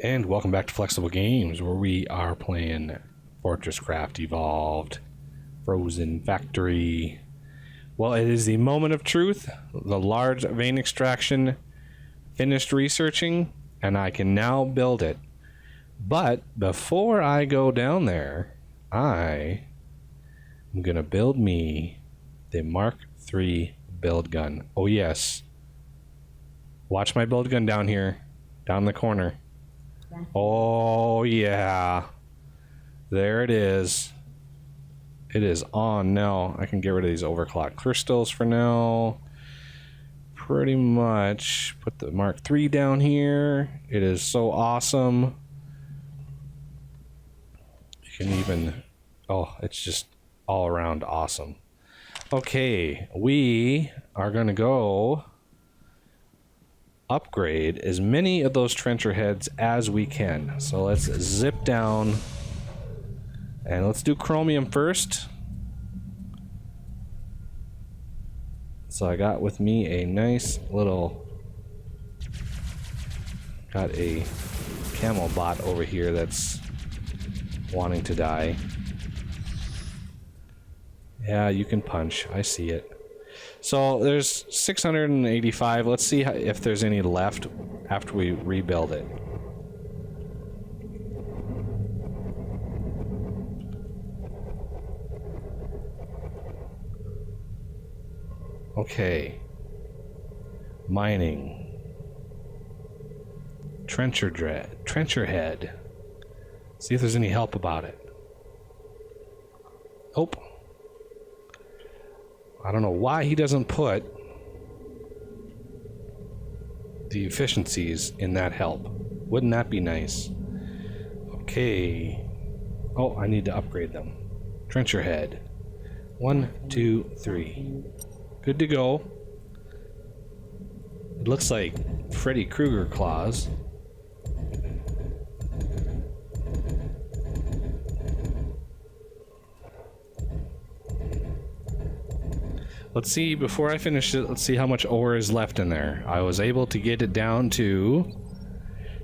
And welcome back to Flexible Games, where we are playing FortressCraft Evolved Frozen Factory. Well, it is the moment of truth. The large vein extraction finished researching, and I can now build it. But before I go down there, I am going to build me the Mark III build gun. Oh yes. Watch my build gun down here, down the corner. Oh yeah, there it is. It is on now. I can get rid of these overclock crystals for now. Pretty much put the Mark III down here. It is so awesome. You can even, oh, it's just all around awesome. Okay, we are gonna go upgrade as many of those trencher heads as we can. So let's zip down and let's do chromium first. So I got with me a nice little, got a camel bot over here that's wanting to die. Yeah, you can punch. I see it. So there's 685. Let's see if there's any left after we rebuild it. Okay. Mining. Trencher head. See if there's any help about it. Oh. I don't know why he doesn't put the efficiencies in that help. Wouldn't that be nice? Okay. Oh, I need to upgrade them. Trencher head. 1, 2, 3. Good to go. It looks like Freddy Krueger claws. Let's see, before I finish it, let's see how much ore is left in there. I was able to get it down to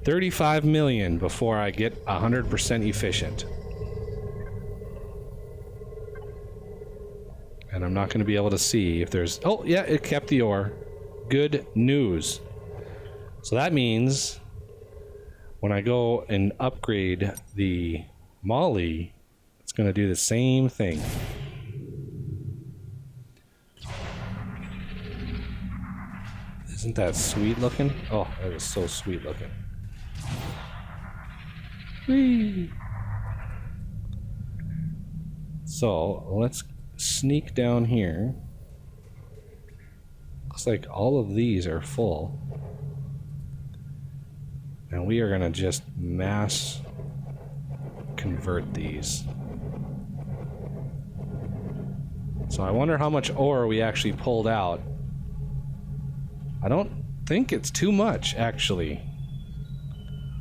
35 million before I get 100% efficient. And I'm not going to be able to see if there's... Oh, yeah, it kept the ore. Good news. So that means when I go and upgrade the Molly, it's going to do the same thing. Isn't that sweet looking? Oh, that is so sweet looking. Whee! So, let's sneak down here. Looks like all of these are full. And we are going to just mass convert these. So I wonder how much ore we actually pulled out. I don't think it's too much, actually.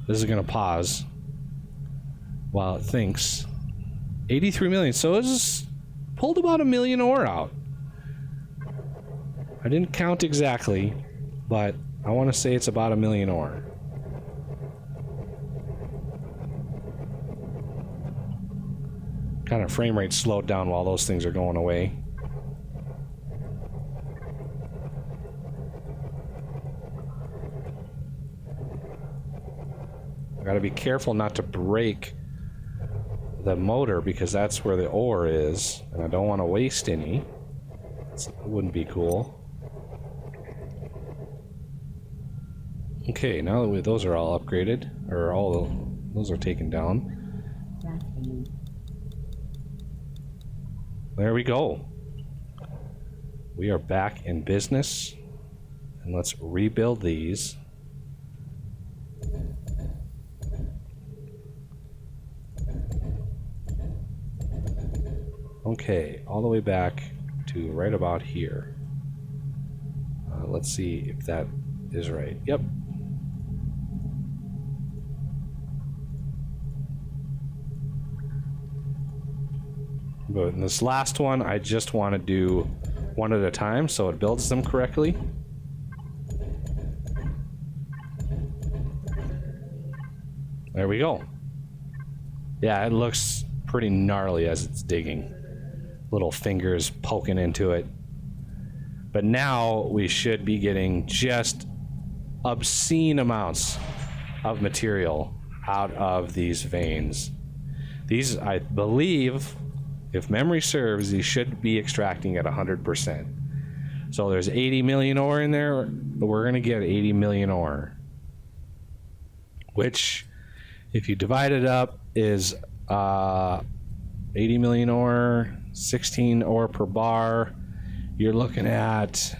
This is going to pause while it thinks. 83 million, so it's pulled about 1 million ore out. I didn't count exactly, but I want to say it's about 1 million ore. Kind of frame rate slowed down while those things are going away. Gotta be careful not to break the motor because that's where the ore is, and I don't want to waste any. It wouldn't be cool. Okay, now that those are all upgraded, or those are taken down. There we go. We are back in business, and let's rebuild these. Okay, all the way back to right about here. Let's see if that is right. Yep. But in this last one, I just want to do one at a time so it builds them correctly. There we go. Yeah, it looks pretty gnarly as it's digging. Little fingers poking into it. But now we should be getting just obscene amounts of material out of these veins. These, I believe, if memory serves, these should be extracting at 100%. So there's 80 million ore in there. We're going to get 80 million ore. Which, if you divide it up, is 80 million ore, 16 ore per bar. You're looking at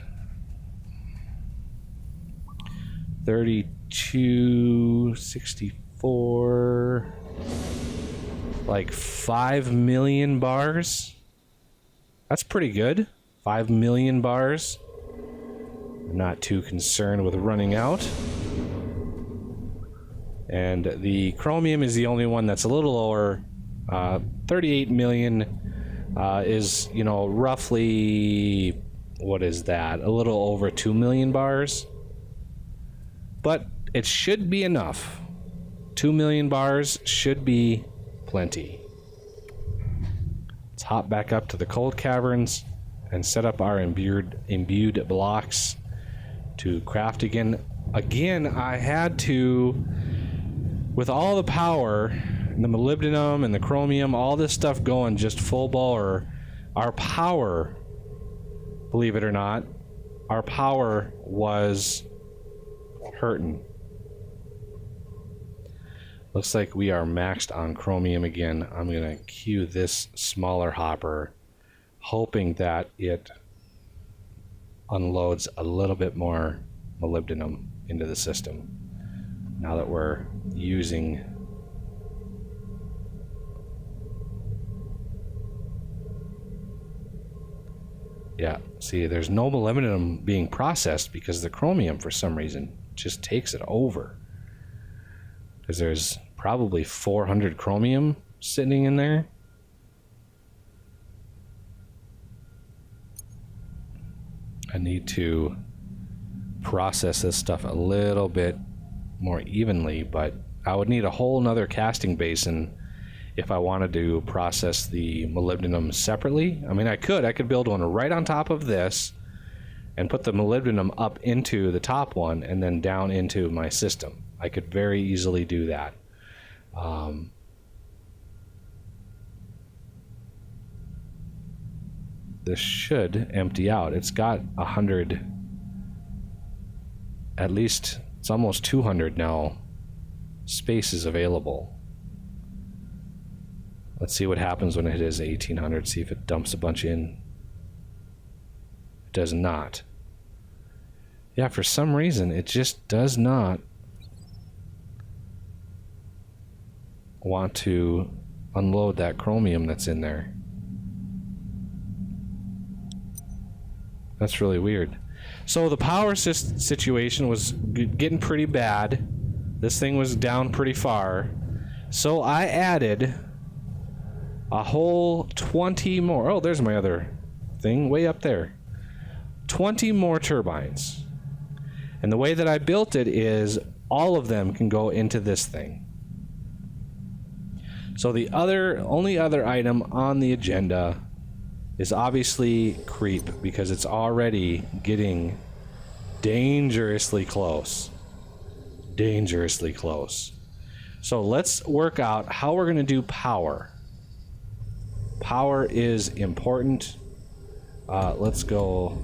3264, like 5 million bars. That's pretty good. 5 million bars. I'm not too concerned with running out. And the chromium is the only one that's a little lower. 38 million is, you know, roughly, what is that? A little over 2 million bars. But it should be enough. 2 million bars should be plenty. Let's hop back up to the cold caverns and set up our imbued blocks to craft again. Again, I had to, with all the power, and the molybdenum and the chromium, all this stuff going just full bore, our power, believe it or not, our power was hurting. Looks like we are maxed on chromium again. I'm gonna queue this smaller hopper, hoping that it unloads a little bit more molybdenum into the system. Now that we're using see, there's no molybdenum being processed because the chromium, for some reason, just takes it over. Because there's probably 400 chromium sitting in there. I need to process this stuff a little bit more evenly, but I would need a whole nother casting basin if I wanted to process the molybdenum separately. I mean, I could build one right on top of this and put the molybdenum up into the top one and then down into my system. I could very easily do that. This should empty out. It's got 100, at least it's almost 200 now spaces available. Let's see what happens when it is 1800. See if it dumps a bunch in. It does not. Yeah, for some reason it just does not want to unload that chromium that's in there. That's really weird. So the power situation was getting pretty bad. This thing was down pretty far. So I added a whole 20 more. Oh, there's my other thing way up there. 20 more turbines. And the way that I built it is all of them can go into this thing. So the only other item on the agenda is obviously creep, because it's already getting dangerously close. Dangerously close. So let's work out how we're going to do power. Power is important. Let's go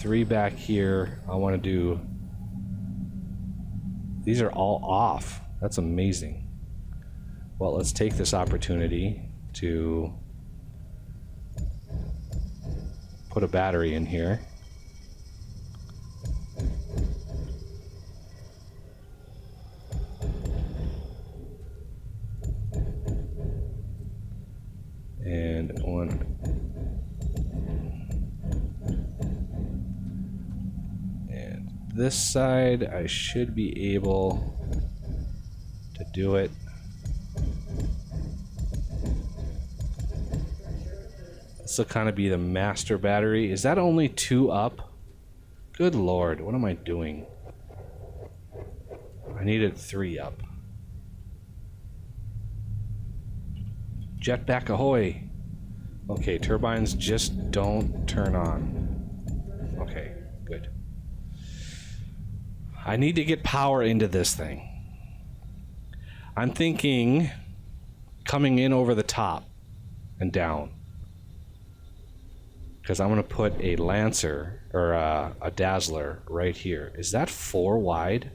3 back here. I want to do... These are all off. That's amazing. Well, let's take this opportunity to put a battery in here. And one. And this side, I should be able to do it. This will kind of be the master battery. Is that only 2 up? Good lord, what am I doing? I needed 3 up. Jetpack ahoy! Okay, turbines just don't turn on. Okay, good. I need to get power into this thing. I'm thinking coming in over the top and down. Because I'm going to put a Lancer, or a Dazzler, right here. Is that 4 wide?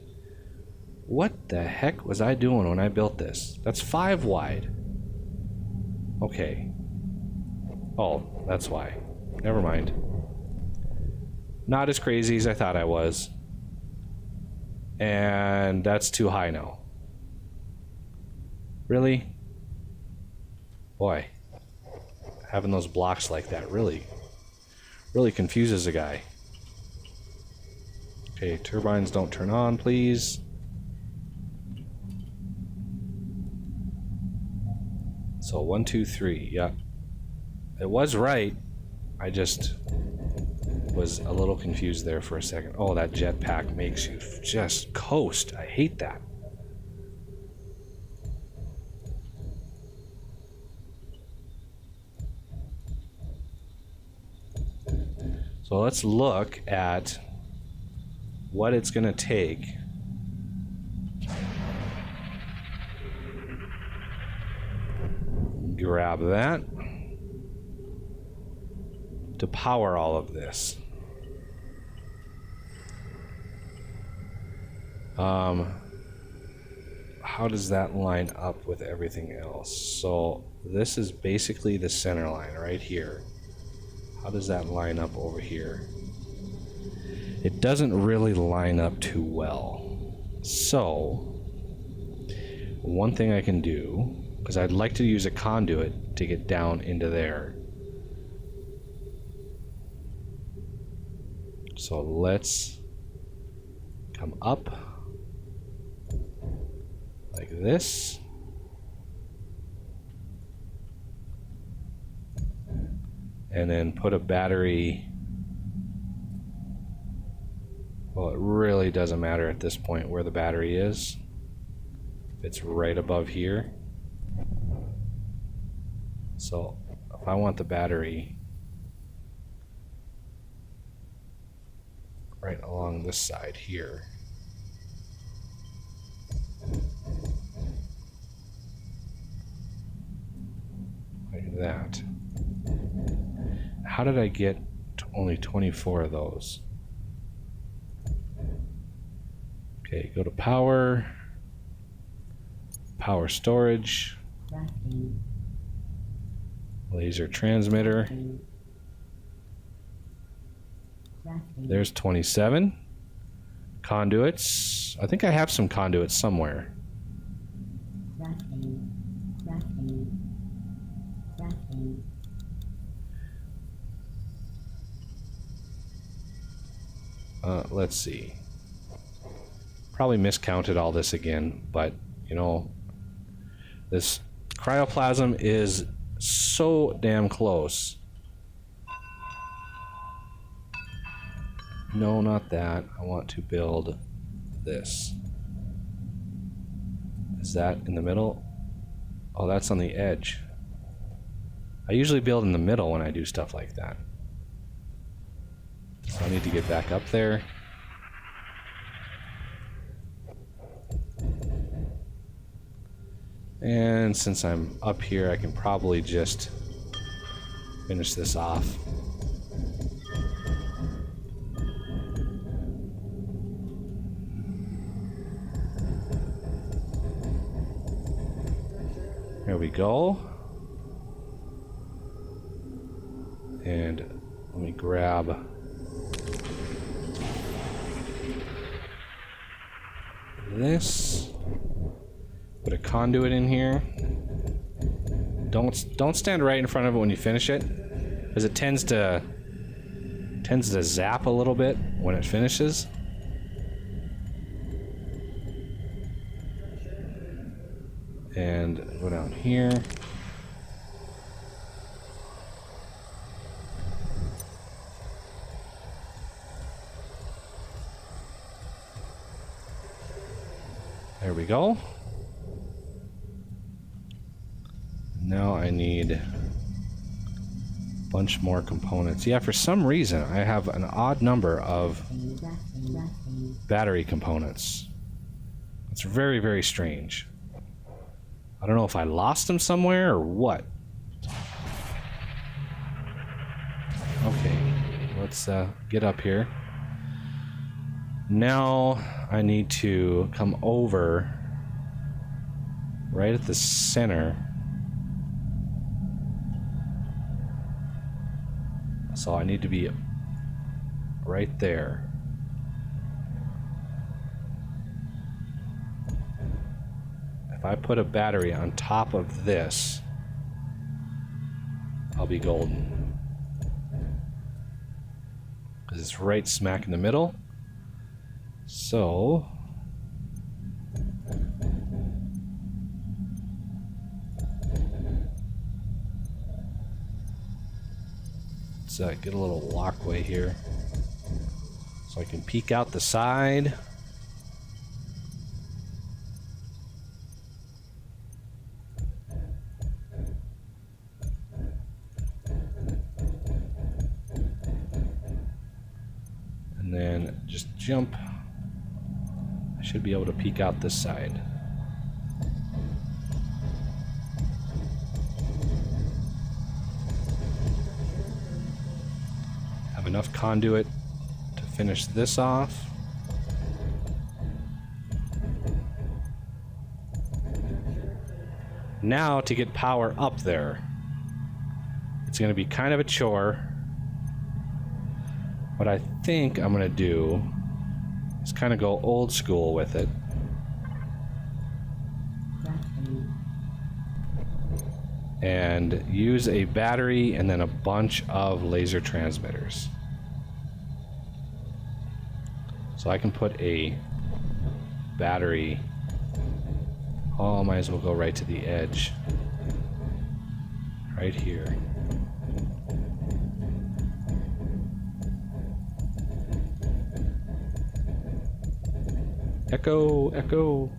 What the heck was I doing when I built this? That's 5 wide. Okay. Oh, that's why. Never mind. Not as crazy as I thought I was. And that's too high now. Really? Boy. Having those blocks like that really confuses a guy. Okay, turbines don't turn on, please. So 1, 2, 3, yeah. It was right. I just was a little confused there for a second. Oh, that jetpack makes you just coast. I hate that. So let's look at what it's going to take grab that to power all of this. How does that line up with everything else? So this is basically the center line right here. How does that line up over here? It doesn't really line up too well. So one thing I can do, because I'd like to use a conduit to get down into there. So let's come up like this. And then put a battery. Well, it really doesn't matter at this point where the battery is. It's right above here. So if I want the battery right along this side here. Like that. How did I get only 24 of those? Okay, go to power. Power storage. Laser transmitter. There's 27. Conduits. I think I have some conduits somewhere. Let's see. Probably miscounted all this again, but you know, this cryoplasm is so damn close. No, not that. I want to build this. Is that in the middle? Oh, that's on the edge. I usually build in the middle when I do stuff like that. So I need to get back up there. And since I'm up here, I can probably just finish this off. There we go. And let me grab this. Put a conduit in here. Don't stand right in front of it when you finish it, because it tends to zap a little bit when it finishes. And go down here. There we go. Now I need a bunch more components. Yeah, for some reason I have an odd number of battery components. It's very, very strange. I don't know if I lost them somewhere or what. Okay, let's get up here. Now I need to come over right at the center. So I need to be right there. If I put a battery on top of this, I'll be golden. Because it's right smack in the middle. So let's get a little walkway here so I can peek out the side. And then just jump. I should be able to peek out this side. Have enough conduit to finish this off. Now to get power up there. It's going to be kind of a chore. What I think I'm going to do is kind of go old school with it. And use a battery and then a bunch of laser transmitters. So I can put a battery. Oh, I might as well go right to the edge. Right here. Echo, echo.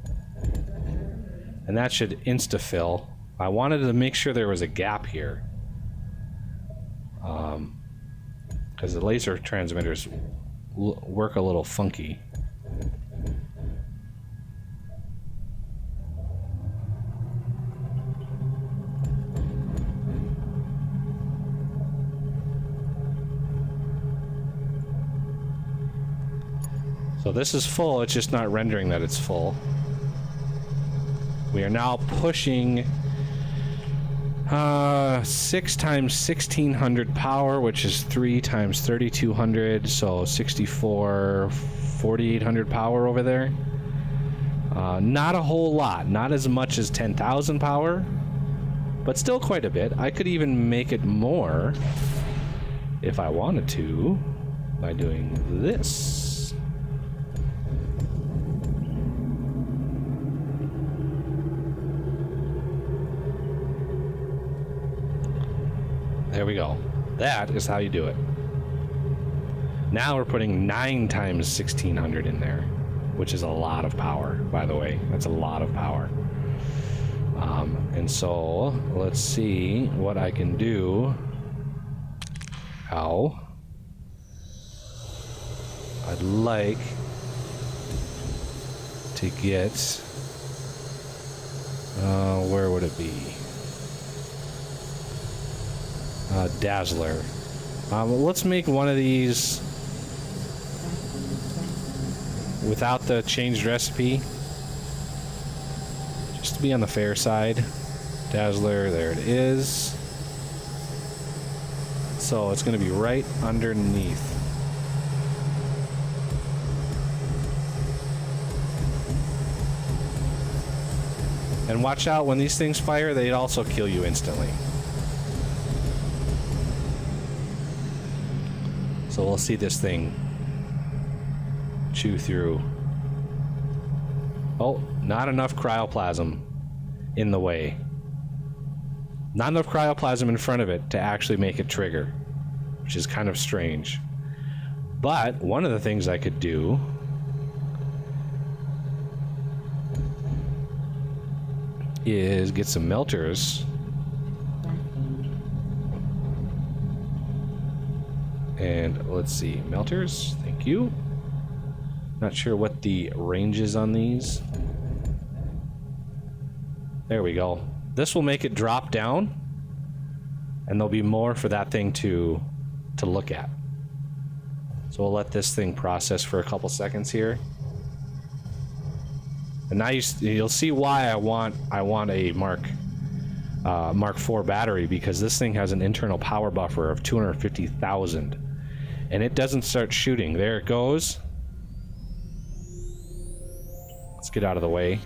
And that should insta-fill. I wanted to make sure there was a gap here. Because the laser transmitters work a little funky. So this is full, it's just not rendering that it's full. We are now pushing 6 times 1600 power, which is 3 times 3200, so 64, 4800 power over there. Not a whole lot, not as much as 10,000 power, but still quite a bit. I could even make it more if I wanted to by doing this. There we go. That is how you do it. Now we're putting 9 times 1600 in there, which is a lot of power, by the way. That's a lot of power. And so let's see what I can do. How? I'd like to get, where would it be? Dazzler. Let's make one of these without the changed recipe, just to be on the fair side. Dazzler, there it is. So it's going to be right underneath. And watch out, when these things fire, they also kill you instantly. So we'll see this thing chew through. Oh, not enough cryoplasm in the way. Not enough cryoplasm in front of it to actually make it trigger, which is kind of strange. But one of the things I could do is get some melters. And let's see, melters, thank you. Not sure what the range is on these. There we go. This will make it drop down, and there'll be more for that thing to look at. So we'll let this thing process for a couple seconds here. And now you'll see why I want a Mark IV battery, because this thing has an internal power buffer of 250,000, and it doesn't start shooting. There it goes. Let's get out of the way.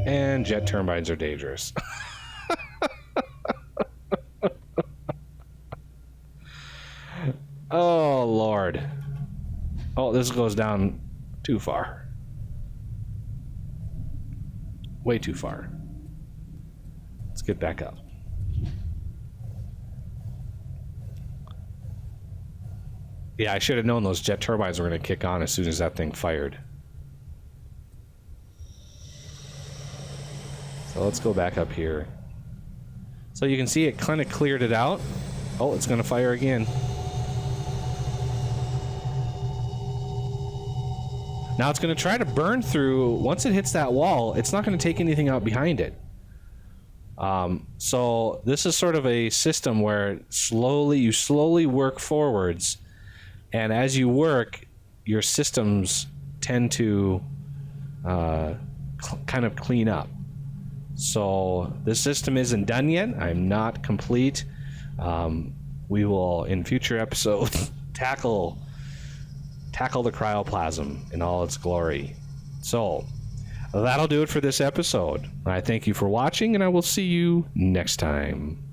And jet turbines are dangerous. Oh, Lord. Oh, this goes down too far. Way too far. Let's get back up. Yeah, I should have known those jet turbines were going to kick on as soon as that thing fired. So let's go back up here. So you can see it kind of cleared it out. Oh, it's going to fire again. Now it's going to try to burn through. Once it hits that wall, it's not going to take anything out behind it. So this is sort of a system where you slowly work forwards, and as you work, your systems tend to kind of clean up. So this system isn't done yet. I'm not complete. We will, in future episodes, tackle the cryoplasm in all its glory. So that'll do it for this episode. I thank you for watching, and I will see you next time.